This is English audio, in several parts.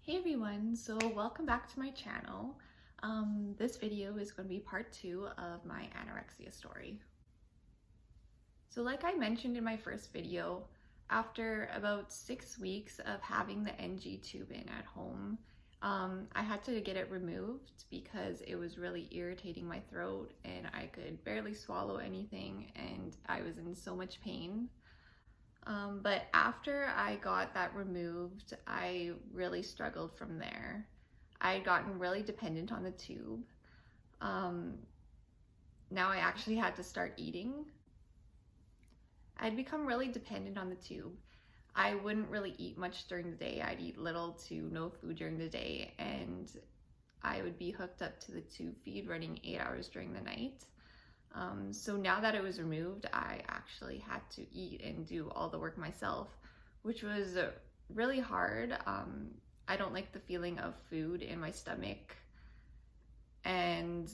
Hey everyone, so welcome back to my channel. This video is going to be part 2 of my anorexia story. So like I mentioned in my first video, after about 6 weeks of having the NG tube in at home, I had to get it removed because it was really irritating my throat and I could barely swallow anything and I was in so much pain. But after I got that removed, I really struggled from there. I had gotten really dependent on the tube. Now I actually had to start eating. I'd become really dependent on the tube. I wouldn't really eat much during the day. I'd eat little to no food during the day, and I would be hooked up to the tube feed running 8 hours during the night. So now that it was removed, I actually had to eat and do all the work myself, which was really hard. I don't like the feeling of food in my stomach, and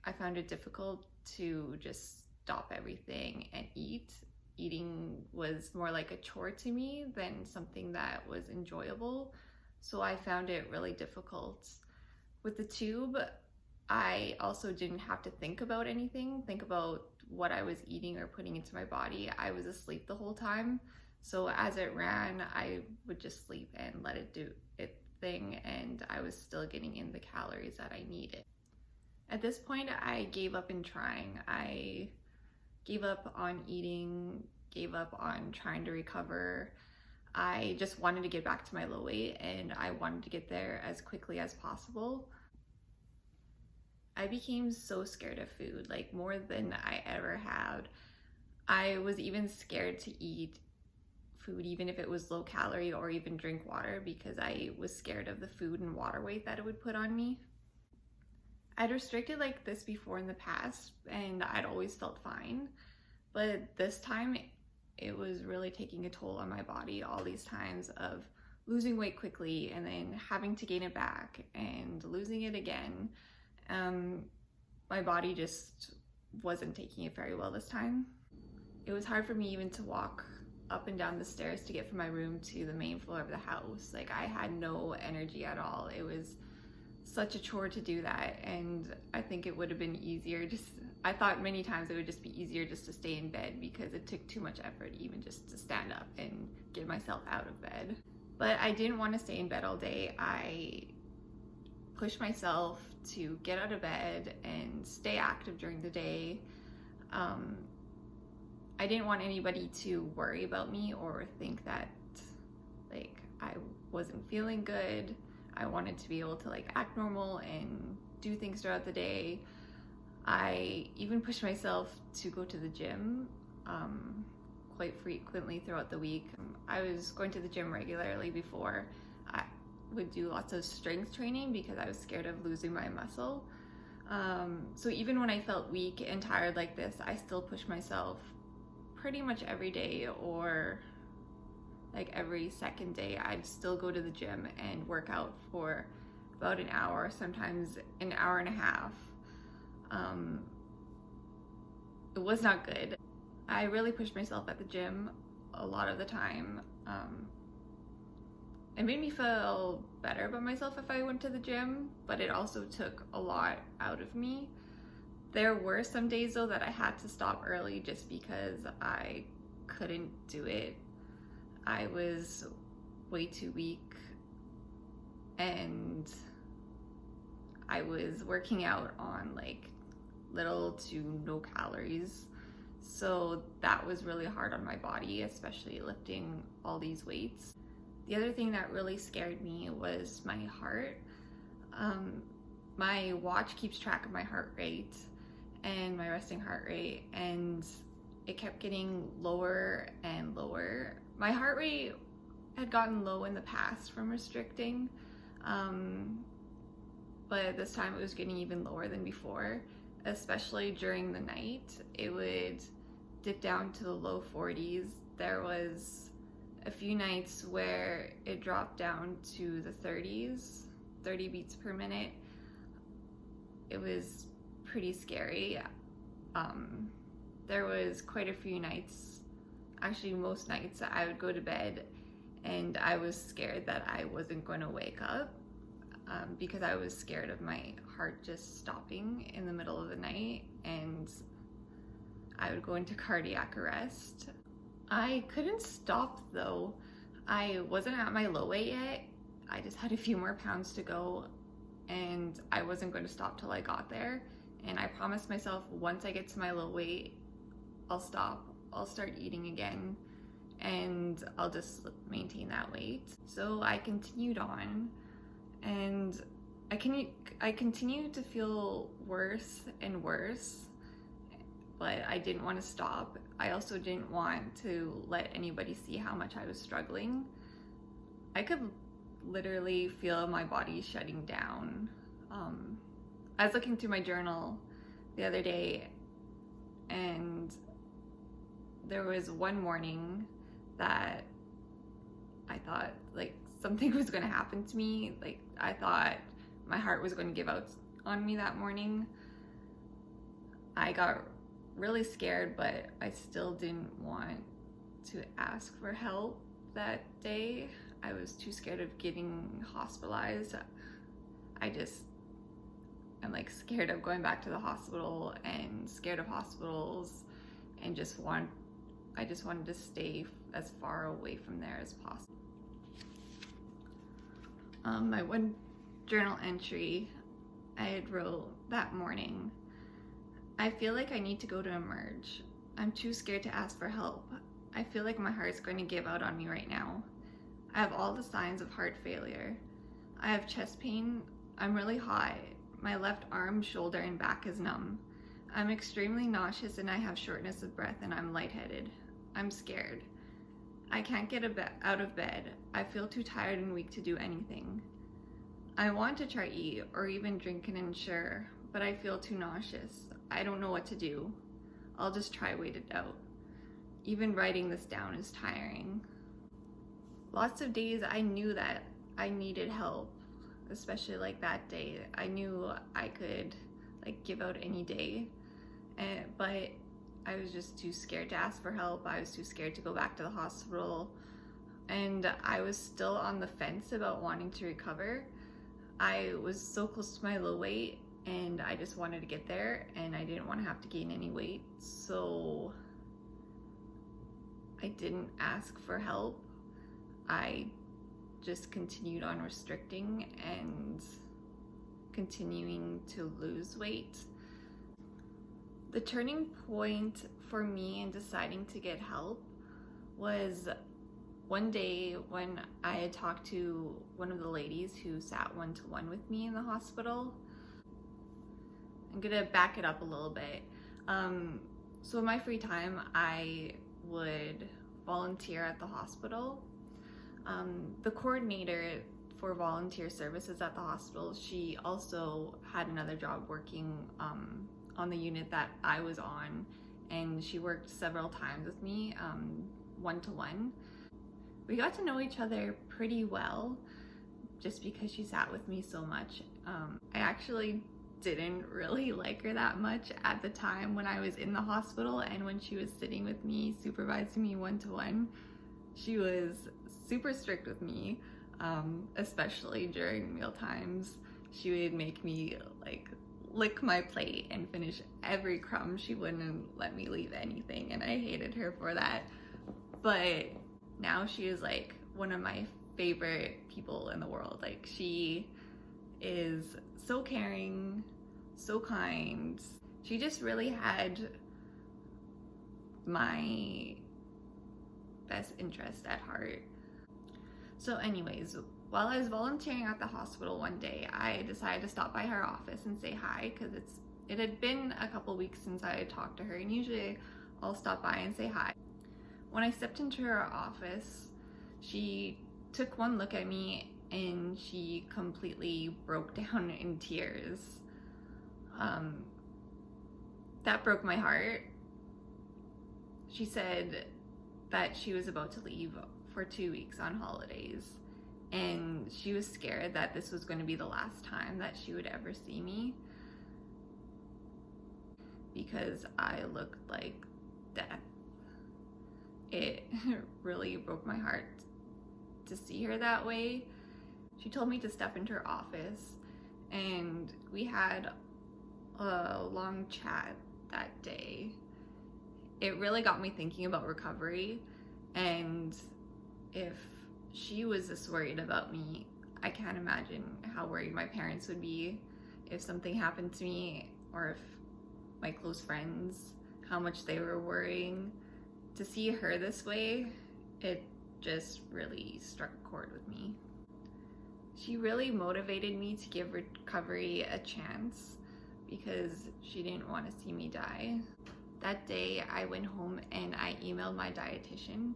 I found it difficult to just stop everything and eat. Eating was more like a chore to me than something that was enjoyable, so I found it really difficult. With the tube, I also didn't have to think about anything, think about what I was eating or putting into my body. I was asleep the whole time. So as it ran, I would just sleep and let it do its thing, and I was still getting in the calories that I needed. At this point, I gave up in trying. I gave up on eating, gave up on trying to recover. I just wanted to get back to my low weight, and I wanted to get there as quickly as possible. I became so scared of food, like more than I ever had. I was even scared to eat food, even if it was low calorie, or even drink water, because I was scared of the food and water weight that it would put on me. I'd restricted like this before in the past, and I'd always felt fine. But this time, it was really taking a toll on my body, all these times of losing weight quickly and then having to gain it back and losing it again. My body just wasn't taking it very well this time. It was hard for me even to walk up and down the stairs to get from my room to the main floor of the house. Like, I had no energy at all. It was such a chore to do that, and I think it would have been easier I thought many times it would just be easier just to stay in bed, because it took too much effort even just to stand up and get myself out of bed. But I didn't want to stay in bed all day. I pushed myself to get out of bed and stay active during the day. I didn't want anybody to worry about me or think that like I wasn't feeling good. I wanted to be able to like act normal and do things throughout the day. I even pushed myself to go to the gym quite frequently throughout the week. I was going to the gym regularly before. I would do lots of strength training because I was scared of losing my muscle. So even when I felt weak and tired like this, I still pushed myself pretty much every day, or like every second day. I'd still go to the gym and work out for about an hour, sometimes an hour and a half. It was not good. I really pushed myself at the gym a lot of the time. It made me feel better about myself if I went to the gym, but it also took a lot out of me. There were some days though that I had to stop early just because I couldn't do it. I was way too weak, and I was working out on like little to no calories. So that was really hard on my body, especially lifting all these weights. The other thing that really scared me was my heart. My watch keeps track of my heart rate and my resting heart rate, and it kept getting lower and lower. My heart rate had gotten low in the past from restricting, but this time it was getting even lower than before, especially during the night. It would dip down to the low 40s. There was a few nights where it dropped down to the 30s, 30 beats per minute. It was pretty scary. There was quite a few nights, actually most nights, that I would go to bed and I was scared that I wasn't going to wake up because I was scared of my heart just stopping in the middle of the night and I would go into cardiac arrest. I couldn't stop though. I wasn't at my low weight yet. I just had a few more pounds to go and I wasn't going to stop till I got there. And I promised myself once I get to my low weight, I'll stop. I'll start eating again and I'll just maintain that weight. So I continued on and I continued to feel worse and worse, but I didn't want to stop. I also didn't want to let anybody see how much I was struggling. I could literally feel my body shutting down. I was looking through my journal the other day and there was one morning that I thought like something was going to happen to me. Like I thought my heart was going to give out on me that morning. I got really scared, but I still didn't want to ask for help that day. I was too scared of getting hospitalized. I'm like scared of going back to the hospital and scared of hospitals and I just wanted to stay as far away from there as possible. My one journal entry I had wrote that morning, I feel like I need to go to Emerge. I'm too scared to ask for help. I feel like my heart's going to give out on me right now. I have all the signs of heart failure. I have chest pain. I'm really hot. My left arm, shoulder, and back is numb. I'm extremely nauseous and I have shortness of breath and I'm lightheaded. I'm scared. I can't get out of bed. I feel too tired and weak to do anything. I want to try eat or even drink an Ensure, but I feel too nauseous. I don't know what to do. I'll just try wait it out. Even writing this down is tiring. Lots of days I knew that I needed help, especially like that day. I knew I could like give out any day, but I was just too scared to ask for help. I was too scared to go back to the hospital, and I was still on the fence about wanting to recover. I was so close to my low weight and I just wanted to get there and I didn't want to have to gain any weight, so I didn't ask for help. I just continued on restricting and continuing to lose weight. The turning point for me in deciding to get help was one day when I had talked to one of the ladies who sat one-to-one with me in the hospital. I'm gonna back it up a little bit. So in my free time, I would volunteer at the hospital. The coordinator for volunteer services at the hospital, she also had another job working on the unit that I was on, and she worked several times with me, one-to-one. We got to know each other pretty well just because she sat with me so much. I actually didn't really like her that much at the time when I was in the hospital, and when she was sitting with me, supervising me one-to-one, she was super strict with me, especially during meal times. She would make me like lick my plate and finish every crumb. She wouldn't let me leave anything, and I hated her for that. But now she is like one of my favorite people in the world. Like, she is so caring, so kind. She just really had my best interest at heart. So anyways, while I was volunteering at the hospital one day, I decided to stop by her office and say hi, because it had been a couple weeks since I had talked to her, and usually I'll stop by and say hi. When I stepped into her office, she took one look at me and she completely broke down in tears. That broke my heart. She said that she was about to leave for 2 weeks on holidays, and she was scared that this was going to be the last time that she would ever see me because I looked like death. It really broke my heart to see her that way, she told me to step into her office, and we had a long chat that day. It really got me thinking about recovery, and if she was this worried about me, I can't imagine how worried my parents would be if something happened to me, or if my close friends, how much they were worrying. To see her this way, it just really struck a chord with me. She really motivated me to give recovery a chance because she didn't want to see me die. That day I went home and I emailed my dietitian.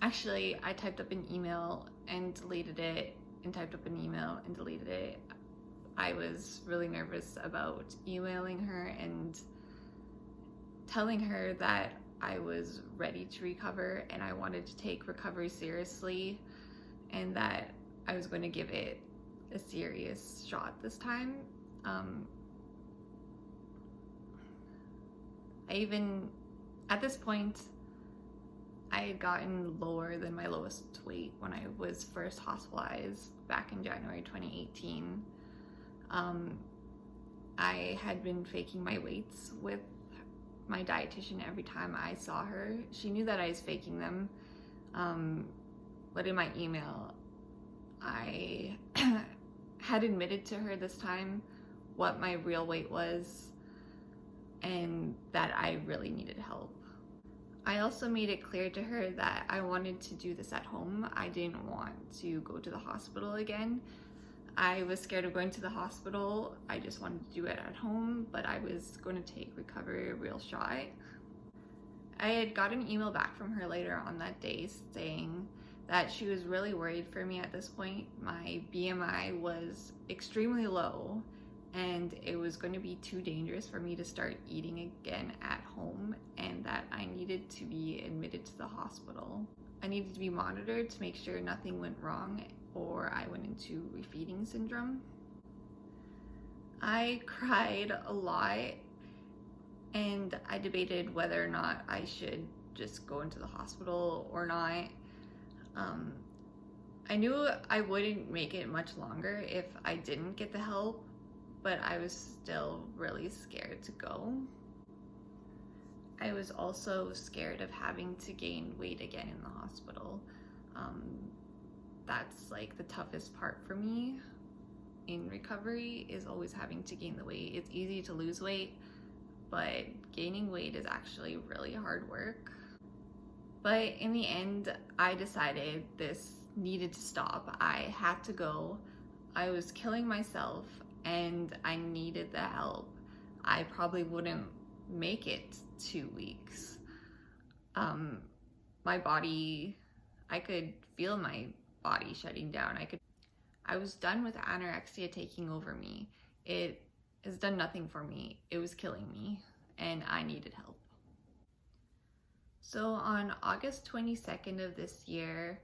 Actually, I typed up an email and deleted it, and typed up an email and deleted it. I was really nervous about emailing her and telling her that I was ready to recover and I wanted to take recovery seriously, and that I was going to give it a serious shot this time. At this point, I had gotten lower than my lowest weight when I was first hospitalized back in January 2018. I had been faking my weights with my dietitian every time I saw her. She knew that I was faking them, but in my email, I had admitted to her this time what my real weight was and that I really needed help. I also made it clear to her that I wanted to do this at home. I didn't want to go to the hospital again. I was scared of going to the hospital. I just wanted to do it at home, but I was going to take recovery a real shot. I had got an email back from her later on that day saying that she was really worried for me at this point. My BMI was extremely low and it was going to be too dangerous for me to start eating again at home, and that I needed to be admitted to the hospital. I needed to be monitored to make sure nothing went wrong or I went into refeeding syndrome. I cried a lot and I debated whether or not I should just go into the hospital or not. I knew I wouldn't make it much longer if I didn't get the help, but I was still really scared to go. I was also scared of having to gain weight again in the hospital. That's like the toughest part for me in recovery, is always having to gain the weight. It's easy to lose weight, but gaining weight is actually really hard work. But in the end, I decided this needed to stop. I had to go. I was killing myself and I needed the help. I probably wouldn't make it 2 weeks. My body, I could feel my body shutting down. I was done with anorexia taking over me. It has done nothing for me. It was killing me and I needed help. So on August 22nd of this year,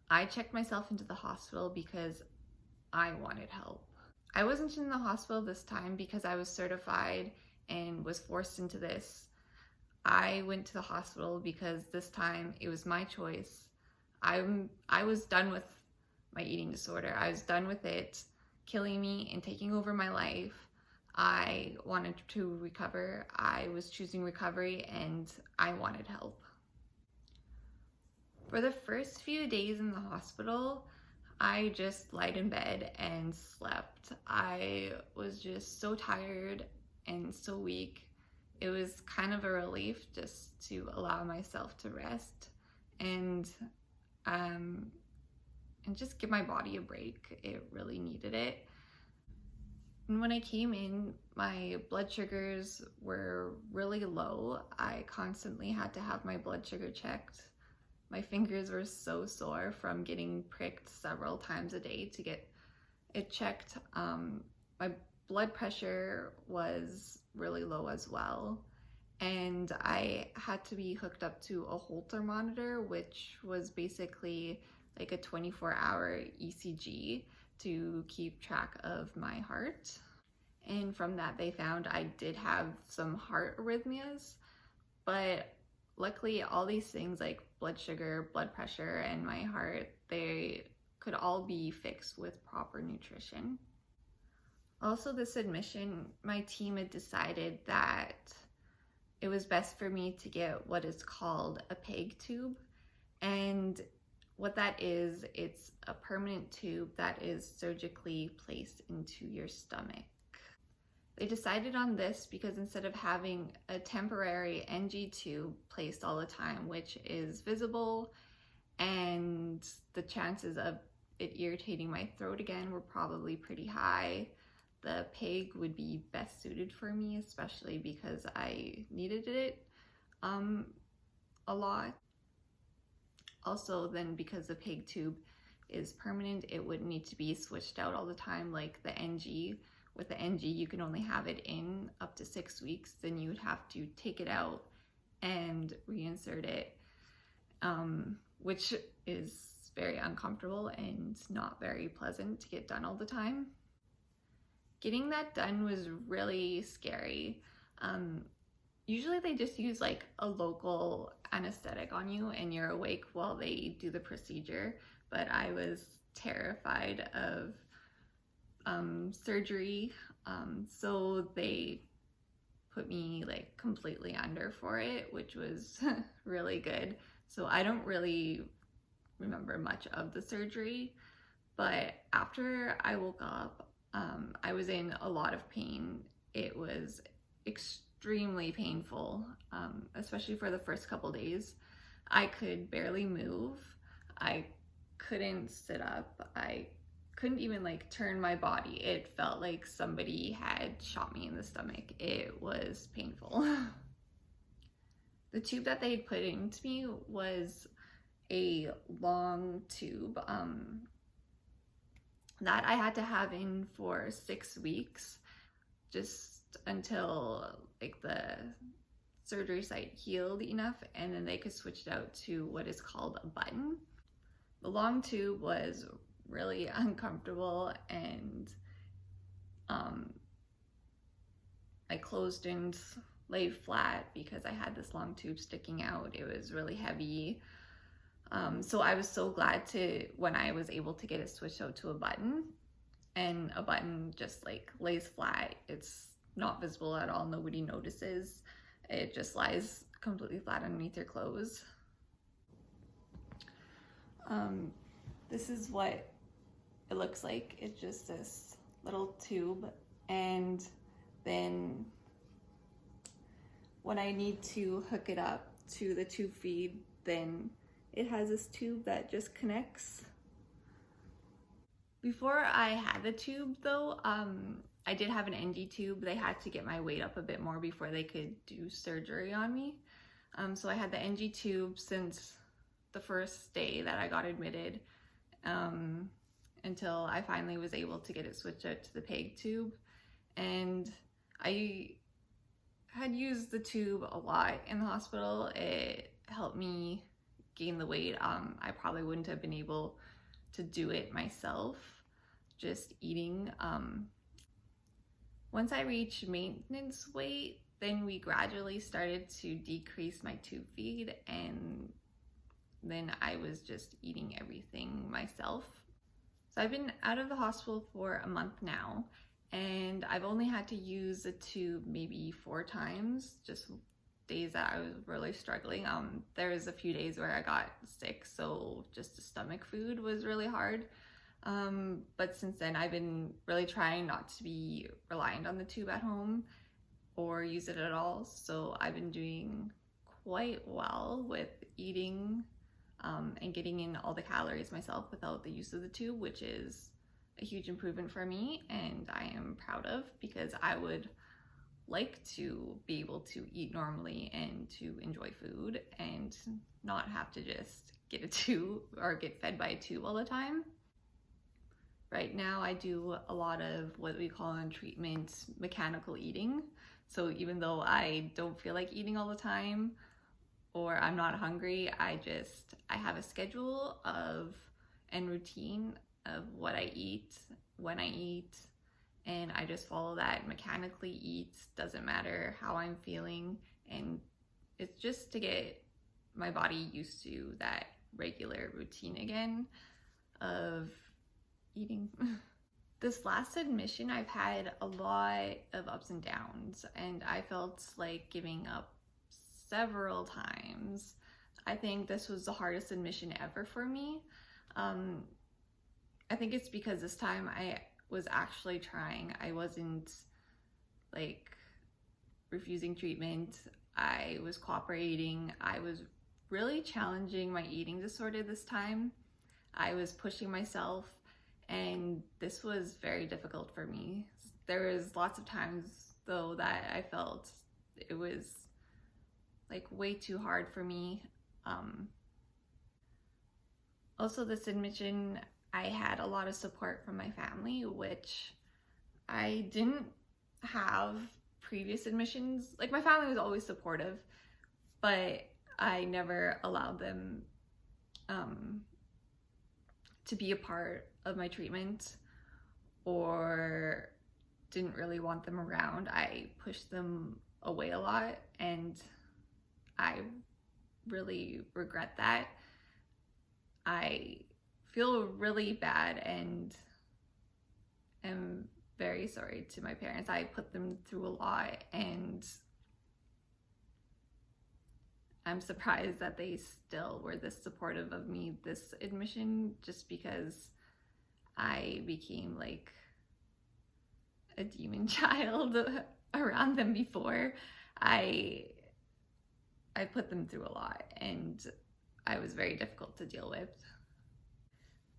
I checked myself into the hospital because I wanted help. I wasn't in the hospital this time because I was certified and was forced into this. I went to the hospital because this time it was my choice. I was done with my eating disorder. I was done with it killing me and taking over my life. I wanted to recover. I was choosing recovery and I wanted help. For the first few days in the hospital, I just lied in bed and slept. I was just so tired and so weak. It was kind of a relief just to allow myself to rest and just give my body a break. It really needed it. And when I came in, my blood sugars were really low. I constantly had to have my blood sugar checked. My fingers were so sore from getting pricked several times a day to get it checked. My blood pressure was really low as well. And I had to be hooked up to a Holter monitor, which was basically like a 24-hour ECG to keep track of my heart. And from that, they found I did have some heart arrhythmias, but luckily all these things like blood sugar, blood pressure, and my heart, they could all be fixed with proper nutrition. Also, this admission, my team had decided that it was best for me to get what is called a PEG tube. And what that is, it's a permanent tube that is surgically placed into your stomach. They decided on this because instead of having a temporary NG tube placed all the time, which is visible, and the chances of it irritating my throat again were probably pretty high, the PEG would be best suited for me, especially because I needed it a lot. Also, then because the PEG tube is permanent, it wouldn't need to be switched out all the time like the NG. With the NG, you can only have it in up to 6 weeks. Then you would have to take it out and reinsert it, which is very uncomfortable and not very pleasant to get done all the time. Getting that done was really scary. Usually they just use like a local anesthetic on you and you're awake while they do the procedure, but I was terrified of surgery, so they put me like completely under for it, which was really good. So I don't really remember much of the surgery, but after I woke up, I was in a lot of pain. It was extremely painful, especially for the first couple days. I could barely move. I couldn't sit up. I couldn't even like turn my body. It felt like somebody had shot me in the stomach. It was painful. The tube that they had put into me was a long tube that I had to have in for 6 weeks, just until like the surgery site healed enough, and then they could switch it out to what is called a button. The long tube was really uncomfortable, and I closed and lay flat because I had this long tube sticking out. It was really heavy. So I was so glad when I was able to get it switched out to a button, and a button just like lays flat. It's not visible at all. Nobody notices. It just lies completely flat underneath your clothes. This is what it looks like. It's just this little tube, and then when I need to hook it up to the tube feed, then it has this tube that just connects. Before I had the tube though, I did have an NG tube. They had to get my weight up a bit more before they could do surgery on me. So I had the NG tube since the first day that I got admitted, until I finally was able to get it switched out to the PEG tube. And I had used the tube a lot in the hospital. It helped me gain the weight. I probably wouldn't have been able to do it myself, just eating. Once I reached maintenance weight, then we gradually started to decrease my tube feed, and then I was just eating everything myself. So I've been out of the hospital for a month now, and I've only had to use the tube maybe 4 times, just days that I was really struggling. There was a few days where I got sick, so just the stomach food was really hard. But since then, I've been really trying not to be reliant on the tube at home or use it at all. So I've been doing quite well with eating and getting in all the calories myself without the use of the tube, which is a huge improvement for me, and I am proud of, because I would like to be able to eat normally and to enjoy food and not have to just get a tube or get fed by a tube all the time. Right now I do a lot of what we call in treatment mechanical eating. So even though I don't feel like eating all the time or I'm not hungry, I have a schedule and routine of what I eat, when I eat, and I just follow that, mechanically eat, doesn't matter how I'm feeling, and it's just to get my body used to that regular routine again of eating. This last admission, I've had a lot of ups and downs, and I felt like giving up several times. I think this was the hardest admission ever for me. I think it's because this time I was actually trying. I wasn't like refusing treatment. I was cooperating. I was really challenging my eating disorder this time. I was pushing myself, and this was very difficult for me. There was lots of times though that I felt it was like way too hard for me. Also, this admission, I had a lot of support from my family, which I didn't have previous admissions. Like, my family was always supportive, but I never allowed them to be a part of my treatment, or didn't really want them around. I pushed them away a lot, and I really regret that. I feel really bad and am very sorry to my parents. I put them through a lot, and I'm surprised that they still were this supportive of me this admission, just because I became like a demon child around them before. I put them through a lot, and I was very difficult to deal with.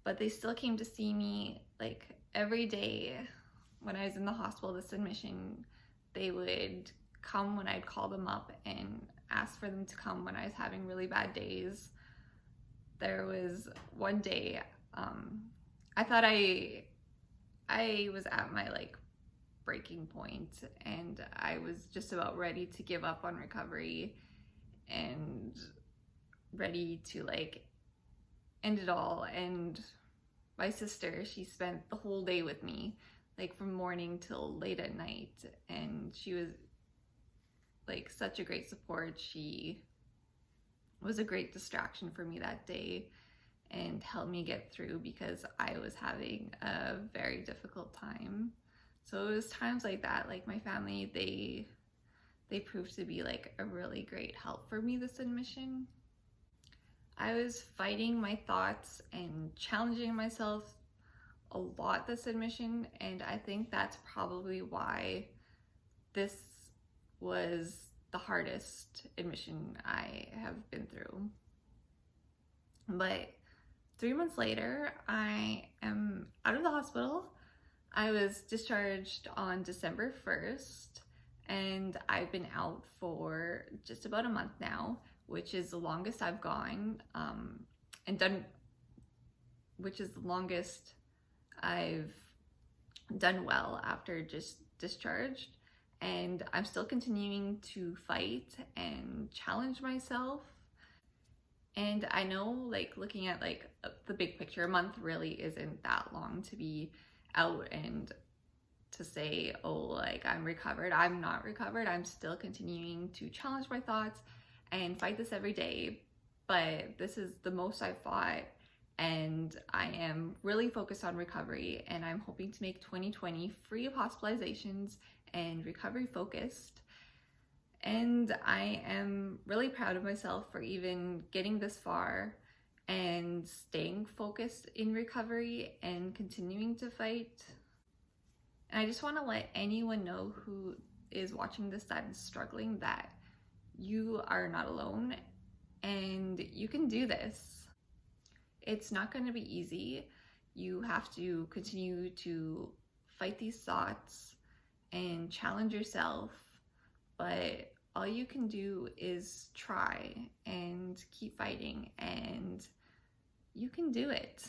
But they still came to see me like every day when I was in the hospital this admission. They would come when I'd call them up and ask for them to come when I was having really bad days. There was one day, I thought I was at my like breaking point, and I was just about ready to give up on recovery and ready to like end it all. And my sister, she spent the whole day with me, like from morning till late at night, and she was like such a great support. She was a great distraction for me that day and helped me get through, because I was having a very difficult time. So it was times like that, like my family, they proved to be like a really great help for me this admission. I was fighting my thoughts and challenging myself a lot this admission, and I think that's probably why this was the hardest admission I have been through. But 3 months later, I am out of the hospital. I was discharged on December 1st, and I've been out for just about a month now, which is the longest I've gone, which is the longest I've done well after just discharged. And I'm still continuing to fight and challenge myself. And I know, like, looking at like the big picture, a month really isn't that long to be out and to say, oh, like, I'm recovered. I'm not recovered. I'm still continuing to challenge my thoughts and fight this every day. But this is the most I've fought, and I am really focused on recovery, and I'm hoping to make 2020 free of hospitalizations and recovery focused. And I am really proud of myself for even getting this far and staying focused in recovery and continuing to fight. And I just want to let anyone know who is watching this that is struggling that you are not alone and you can do this. It's not going to be easy. You have to continue to fight these thoughts and challenge yourself, but all you can do is try and keep fighting, and you can do it.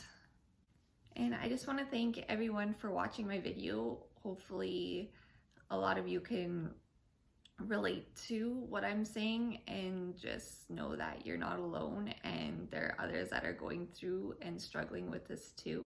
And I just want to thank everyone for watching my video. Hopefully a lot of you can relate to what I'm saying and just know that you're not alone, and there are others that are going through and struggling with this too.